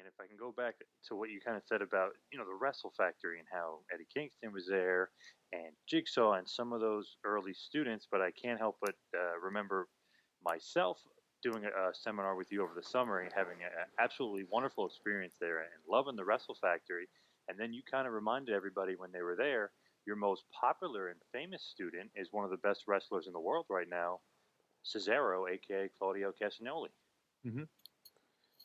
if I can go back to what you kind of said about, the Wrestle Factory and how Eddie Kingston was there and Jigsaw and some of those early students, but I can't help but remember myself doing a seminar with you over the summer and having an absolutely wonderful experience there and loving the Wrestle Factory. And then you kind of reminded everybody when they were there, your most popular and famous student is one of the best wrestlers in the world right now, Cesaro, aka Claudio Castagnoli. Hmm.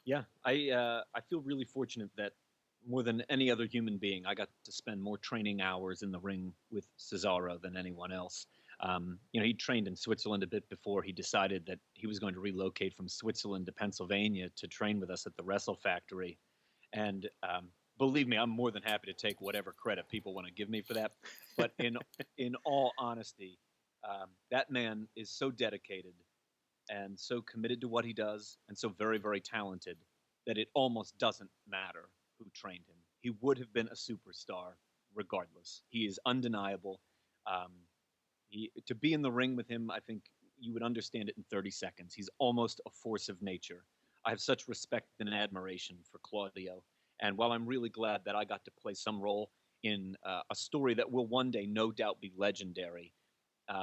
Yeah, I feel really fortunate that more than any other human being, I got to spend more training hours in the ring with Cesaro than anyone else. He trained in Switzerland a bit before he decided that he was going to relocate from Switzerland to Pennsylvania to train with us at the Wrestle Factory. And believe me, I'm more than happy to take whatever credit people want to give me for that. But in all honesty, that man is so dedicated and so committed to what he does and so very, very talented that it almost doesn't matter who trained him. He would have been a superstar regardless. He is undeniable. Um, to be in the ring with him, I think you would understand it in 30 seconds. He's almost a force of nature. I have such respect and admiration for Claudio. And while I'm really glad that I got to play some role in a story that will one day no doubt be legendary,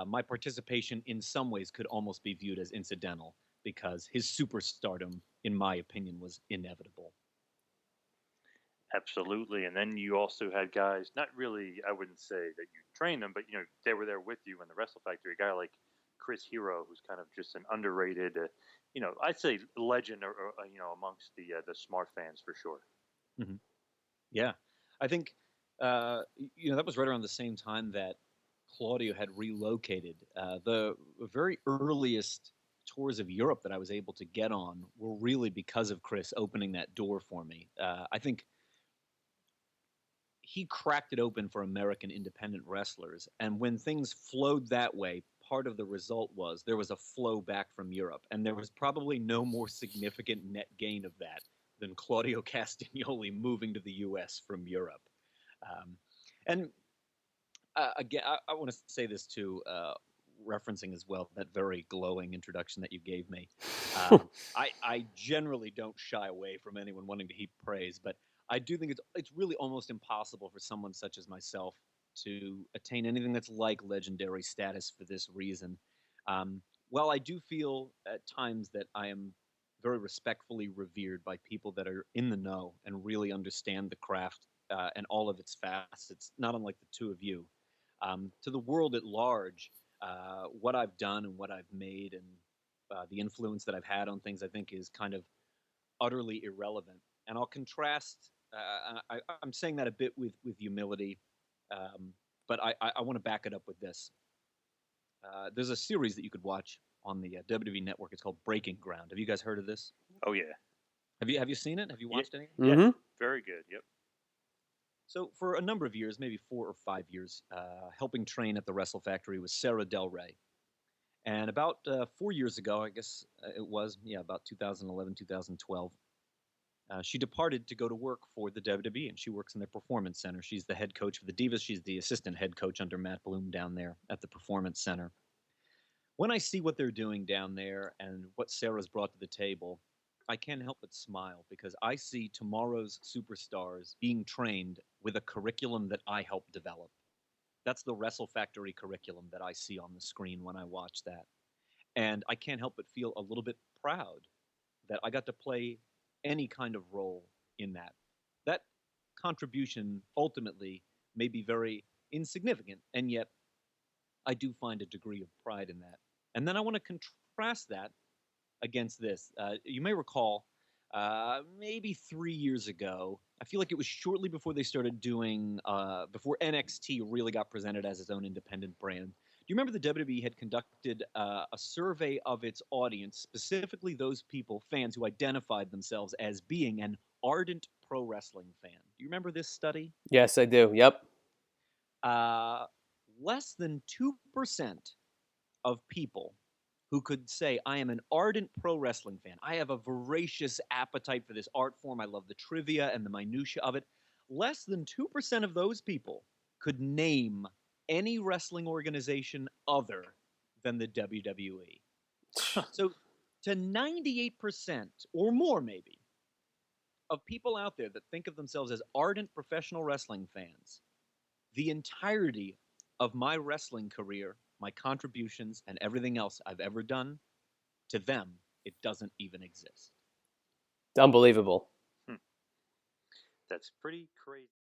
my participation in some ways could almost be viewed as incidental because his superstardom, in my opinion, was inevitable. Absolutely. And then you also had guys, not really, I wouldn't say that you trained them, but, they were there with you in the Wrestle Factory. A guy like Chris Hero, who's kind of just an underrated, I'd say legend or amongst the smart fans for sure. Hmm. Yeah, I think that was right around the same time that Claudio had relocated. The very earliest tours of Europe that I was able to get on were really because of Chris opening that door for me. I think he cracked it open for American independent wrestlers. And when things flowed that way, part of the result was there was a flow back from Europe. And there was probably no more significant net gain of that than Claudio Castagnoli moving to the U.S. from Europe. And again, I want to say this too, referencing as well that very glowing introduction that you gave me. I generally don't shy away from anyone wanting to heap praise, but I do think it's really almost impossible for someone such as myself to attain anything that's like legendary status for this reason. While I do feel at times that I am very respectfully revered by people that are in the know and really understand the craft and all of its facets, not unlike the two of you, to the world at large, what I've done and what I've made and the influence that I've had on things, I think, is kind of utterly irrelevant. And I'll contrast. I'm saying that a bit with humility, but I want to back it up with this. There's a series that you could watch on the WWE Network. It's called Breaking Ground. Have you guys heard of this? Oh, yeah. Have you seen it? Have you watched any? Yeah, Mm-hmm. very good. Yep. So for a number of years, maybe 4 or 5 years, helping train at the Wrestle Factory was Sarah Del Rey. And about 4 years ago, I guess it was, about 2011, 2012, she departed to go to work for the WWE, and she works in their Performance Center. She's the head coach for the Divas. She's the assistant head coach under Matt Bloom down there at the Performance Center. When I see what they're doing down there and what Sarah's brought to the table, I can't help but smile because I see tomorrow's superstars being trained with a curriculum that I helped develop. That's the Wrestle Factory curriculum that I see on the screen when I watch that. And I can't help but feel a little bit proud that I got to play any kind of role in that. That contribution ultimately may be very insignificant, and yet I do find a degree of pride in that. And then I want to contrast that against this. You may recall maybe 3 years ago, I feel like it was shortly before they started doing, before NXT really got presented as its own independent brand. Do you remember the WWE had conducted a survey of its audience, specifically those people, fans who identified themselves as being an ardent pro wrestling fan? Do you remember this study? Yes, I do. Yep. Less than 2% of people who could say, I am an ardent pro wrestling fan. I have a voracious appetite for this art form. I love the trivia and the minutia of it. Less than 2% of those people could name any wrestling organization other than the WWE. So to 98% or more maybe of people out there that think of themselves as ardent professional wrestling fans, the entirety of my wrestling career, my contributions, and everything else I've ever done, to them, it doesn't even exist. It's unbelievable. That's pretty crazy.